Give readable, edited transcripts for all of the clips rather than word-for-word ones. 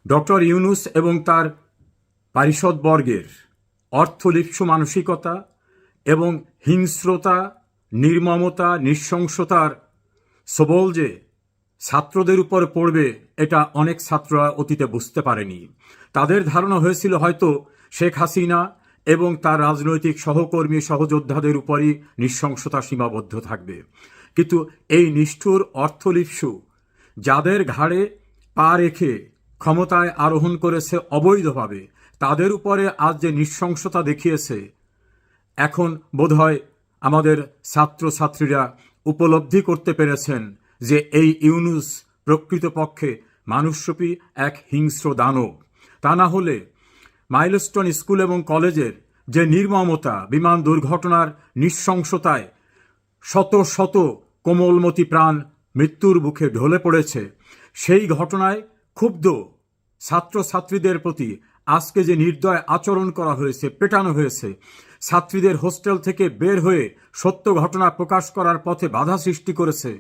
Doctor Yunus এবং তার পারিষদবর্গের অর্থলিপ্সু মানসিকতা এবং হিংস্রতা, নির্মমতা, নৃশংসতার সবল যে ছাত্রদের উপর পড়বে এটা অনেক ছাত্ররা অতীতে বুঝতে পারেনি। তাদের ধারণা হয়েছিল হয়তো শেখ হাসিনা এবং তার রাজনৈতিক সহকর্মী সহযোদ্ধাদের উপরই নৃশংসতা সীমাবদ্ধ থাকবে। কিন্তু এই নিষ্ঠুর অর্থলিপ্সু যাদের ঘাড়ে পা রেখে ক্ষমতায় আরোহণ করেছে অবৈধভাবে, তাদের উপরে আজ যে নৃশংসতা দেখিয়েছে, এখন বোধহয় আমাদের ছাত্রছাত্রীরা উপলব্ধি করতে পেরেছেন যে এই ইউনূস প্রকৃতপক্ষে মানুষরূপী এক হিংস্র দানব। তা না হলে মাইলস্টোন স্কুল এবং কলেজের যে নির্মমতা, বিমান দুর্ঘটনার নৃশংসতায় শত শত কোমলমতি প্রাণ মৃত্যুর মুখে ঢলে পড়েছে, সেই ঘটনায় ক্ষুব্ধ ছাত্রছাত্রীদের প্রতি আজকে যে নির্দয় আচরণ করা হয়েছে, পেটানো হয়েছে, ছাত্রীদের হোস্টেল থেকে বের হয়ে সত্য ঘটনা প্রকাশ করার পথে বাধা সৃষ্টি করেছে,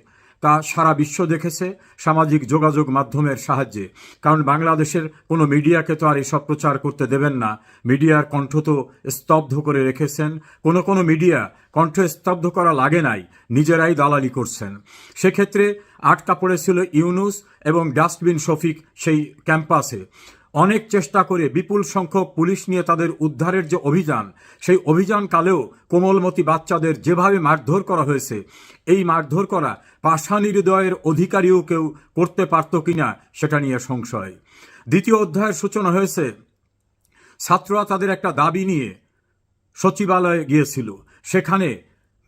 তা সারা বিশ্ব দেখেছে সামাজিক যোগাযোগ মাধ্যমের সাহায্যে। কারণ বাংলাদেশের কোনো মিডিয়াকে তো আর এসব প্রচার করতে দেবেন না। মিডিয়ার কণ্ঠ তো স্তব্ধ করে রেখেছেন। কোনো মিডিয়া কণ্ঠ স্তব্ধ করা লাগে নাই, নিজেরাই দালালি করছেন। সেক্ষেত্রে আটকা পড়েছিল ইউনূস এবং ডাস্টবিন শফিক সেই ক্যাম্পাসে। অনেক চেষ্টা করে বিপুল সংখ্যক পুলিশ নিয়ে তাদের উদ্ধারের যে অভিযান, সেই অভিযানকালেও কোমলমতি বাচ্চাদের যেভাবে মারধর করা হয়েছে, এই মারধর করা পাষাণী হৃদয়ের অধিকারীও কেউ করতে পারত কিনা সেটা নিয়ে সংশয়। দ্বিতীয় অধ্যায়ের সূচনা হয়েছে, ছাত্ররা তাদের একটা দাবি নিয়ে সচিবালয়ে গিয়েছিল। সেখানে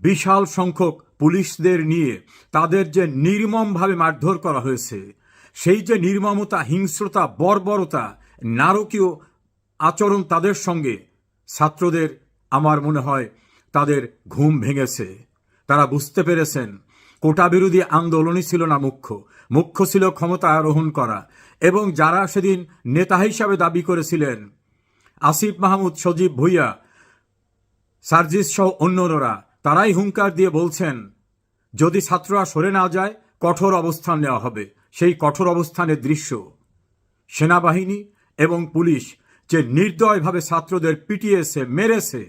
বিশাল সংখ্যক পুলিশদের নিয়ে তাদের যে নির্মমভাবে মারধর করা হয়েছে, সেই যে নির্মমতা, হিংস্রতা, বর্বরতা, নারকীয় আচরণ তাদের সঙ্গে, ছাত্রদের আমার মনে হয় তাদের ঘুম ভেঙেছে। তারা বুঝতে পেরেছেন কোটা বিরোধী আন্দোলনই ছিল না মুখ্য ছিল ক্ষমতা আরোহণ করা। এবং যারা সেদিন নেতা হিসাবে দাবি করেছিলেন, আসিফ মাহমুদ, সজীব ভুইয়া, সার্জিস সহ অন্যরা, তারাই হুঙ্কার দিয়ে বলছেন যদি ছাত্ররা সরে না যায় কঠোর অবস্থান নেওয়া হবে। সেই কঠোর অবস্থানের দৃশ্য সেনাবাহিনী এবং পুলিশ যে নির্দয়ভাবে ছাত্রদের পিটিয়েছে, মেরেছে,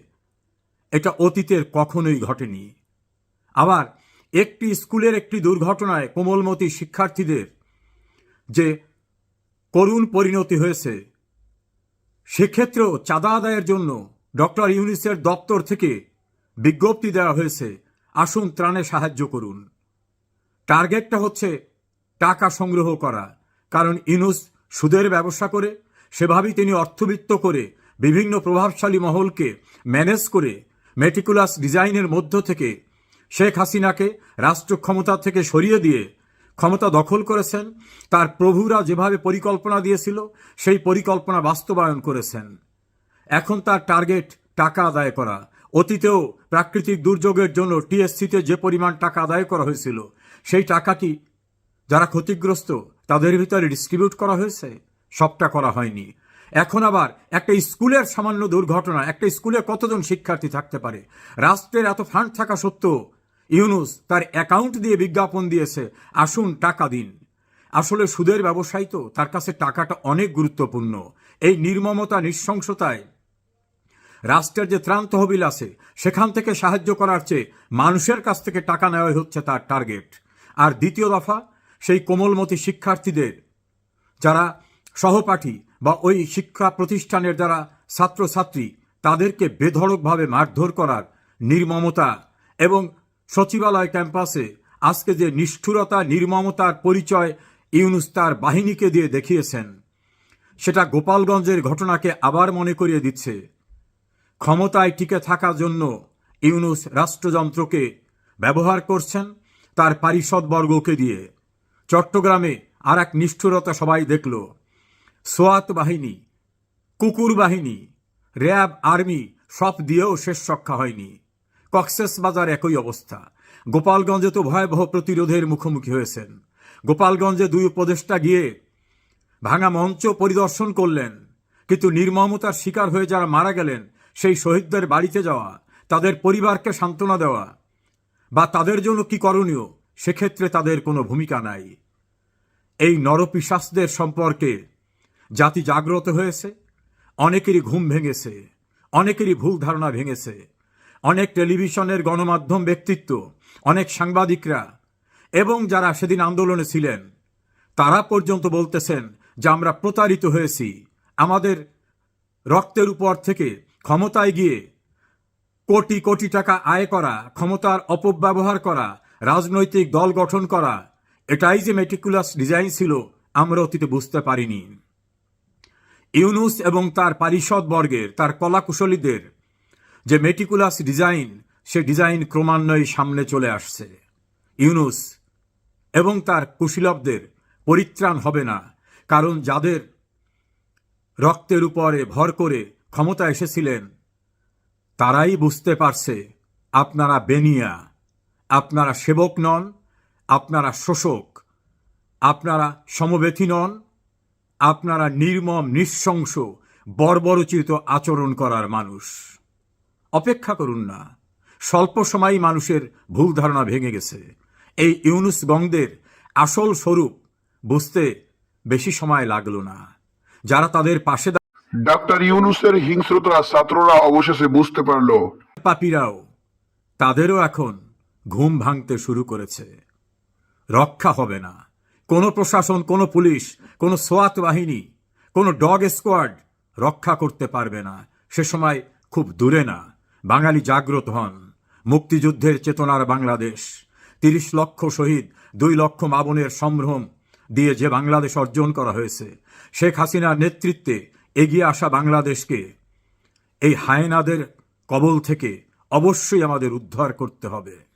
এটা অতীতের কখনোই ঘটেনি। আবার একটি স্কুলের একটি দুর্ঘটনায় কোমলমতি শিক্ষার্থীদের যে করুণ পরিণতি হয়েছে, সেক্ষেত্রেও চাঁদা আদায়ের জন্য ডক্টর ইউনূসের দপ্তর থেকে বিজ্ঞপ্তি দেওয়া হয়েছে, আসুন ত্রাণে সাহায্য করুন। টার্গেটটা হচ্ছে টাকা সংগ্রহ করা। কারণ ইউনূস সুদের ব্যবসা করে, সেভাবেই তিনি অর্থবিত্ত করে বিভিন্ন প্রভাবশালী মহলকে ম্যানেজ করে মেটিকুলাস ডিজাইনের মধ্য থেকে শেখ হাসিনাকে রাষ্ট্র ক্ষমতা থেকে সরিয়ে দিয়ে ক্ষমতা দখল করেছেন। তার প্রভুরা যেভাবে পরিকল্পনা দিয়েছিল সেই পরিকল্পনা বাস্তবায়ন করেছেন। এখন তার টার্গেট টাকা আদায় করা। অতীতেও প্রাকৃতিক দুর্যোগের জন্য টিএসসিতে যে পরিমাণ টাকা আদায় করা হয়েছিল, সেই টাকাটি যারা ক্ষতিগ্রস্ত তাদের ভিতরে ডিস্ট্রিবিউট করা হয়েছে, সবটা করা হয়নি। এখন আবার একটা স্কুলের সামান্য দুর্ঘটনা, একটা স্কুলে কতজন শিক্ষার্থী থাকতে পারে, রাষ্ট্রের এত ফান্ড থাকা সত্ত্বেও ইউনূস তার অ্যাকাউন্ট দিয়ে বিজ্ঞাপন দিয়েছে, আসুন টাকা দিন। আসলে সুদের ব্যবসায়ী তো, তার কাছে টাকাটা অনেক গুরুত্বপূর্ণ। এই নির্মমতা, নৃশংসতায় রাষ্ট্রের যে ত্রাণ তহবিল আছে সেখান থেকে সাহায্য করার চেয়ে মানুষের কাছ থেকে টাকা নেওয়াই হচ্ছে তার টার্গেট। আর দ্বিতীয় দফা, সেই কোমলমতি শিক্ষার্থীদের যারা সহপাঠী বা ওই শিক্ষা প্রতিষ্ঠানের যারা ছাত্রছাত্রী, তাদেরকে বেধড়কভাবে মারধর করার নির্মমতা। এবং সচিবালয় ক্যাম্পাসে আজকে যে নিষ্ঠুরতা, নির্মমতার পরিচয় ইউনূস তার বাহিনীকে দিয়ে দেখিয়েছেন, সেটা গোপালগঞ্জের ঘটনাকে আবার মনে করিয়ে দিচ্ছে। ক্ষমতায় টিকে থাকার জন্য ইউনূস রাষ্ট্রযন্ত্রকে ব্যবহার করছেন তার পারিষদবর্গকে দিয়ে। চট্টগ্রামে আর এক নিষ্ঠুরতা সবাই দেখল। সোয়াত বাহিনী, কুকুর বাহিনী, র্যাব, আর্মি সব দিয়েও শেষ রক্ষা হয়নি। কক্সবাজার একই অবস্থা। গোপালগঞ্জে তো ভয়াবহ প্রতিরোধের মুখোমুখি হয়েছেন। গোপালগঞ্জে দুই উপদেষ্টা গিয়ে ভাঙা মঞ্চ পরিদর্শন করলেন, কিন্তু নির্মমতার শিকার হয়ে যারা মারা গেলেন সেই শহীদদের বাড়িতে যাওয়া, তাদের পরিবারকে সান্ত্বনা দেওয়া বা তাদের জন্য কি করণীয়, সেক্ষেত্রে তাদের কোনো ভূমিকা নাই। এই নরপিশাচদের সম্পর্কে জাতি জাগ্রত হয়েছে, অনেকেরই ঘুম ভেঙেছে, অনেকেরই ভুল ধারণা ভেঙেছে। অনেক টেলিভিশনের গণমাধ্যম ব্যক্তিত্ব, অনেক সাংবাদিকরা এবং যারা সেদিন আন্দোলনে ছিলেন তারা পর্যন্ত বলতেছেন যে আমরা প্রতারিত হয়েছি। আমাদের রক্তের উপর থেকে ক্ষমতায় গিয়ে কোটি কোটি টাকা আয় করা, ক্ষমতার অপব্যবহার করা, রাজনৈতিক দল গঠন করা, এটাই যে মেটিকুলাস ডিজাইন ছিল আমরা অতীতে বুঝতে পারিনি। ইউনুস এবং তার পারিষদ বর্গের, তার কলাকুশলীদের যে মেটিকুলাস ডিজাইন, সে ডিজাইন ক্রমান্বয়ে সামনে চলে আসছে। ইউনুস এবং তার কুশীলবদের পরিত্রাণ হবে না, কারণ যাদের রক্তের উপরে ভর করে ক্ষমতা এসেছিলেন তারাই বুঝতে পারছে আপনারা বেনিয়া, আপনারা সেবক নন, আপনারা শোষক, আপনারা সমবেথী নন, আপনারা নির্মম নৃশংস বর্বরোচিত আচরণ করার মানুষ। অপেক্ষা করুন না, স্বল্প সময়ই মানুষের ভুল ধারণা ভেঙে গেছে। এই ইউনুস গংদের আসল স্বরূপ বুঝতে বেশি সময় লাগলো না। যারা তাদের পাশে ডাক্তার ইউনূসের হিংস্রতা ছাত্ররা অবশেষে বুঝতে পারল। পাপীরাও, তাদেরও এখন ঘুম ভাঙতে শুরু করেছে। রক্ষা হবে না কোনো প্রশাসন, কোনো পুলিশ, কোনো সোয়াত বাহিনী, কোনো ডগ স্কোয়াড রক্ষা করতে পারবে না। সে সময় খুব দূরে না। বাঙালি জাগ্রত হন। মুক্তিযুদ্ধের চেতনার বাংলাদেশ, ৩০ লক্ষ শহীদ, ২ লক্ষ মা বোনের সম্ভ্রম দিয়ে যে বাংলাদেশ অর্জন করা হয়েছে, শেখ হাসিনার নেতৃত্বে এগিয়ে আসা বাংলাদেশকে এই হায়েনাদের কবল থেকে অবশ্যই আমাদের উদ্ধার করতে হবে।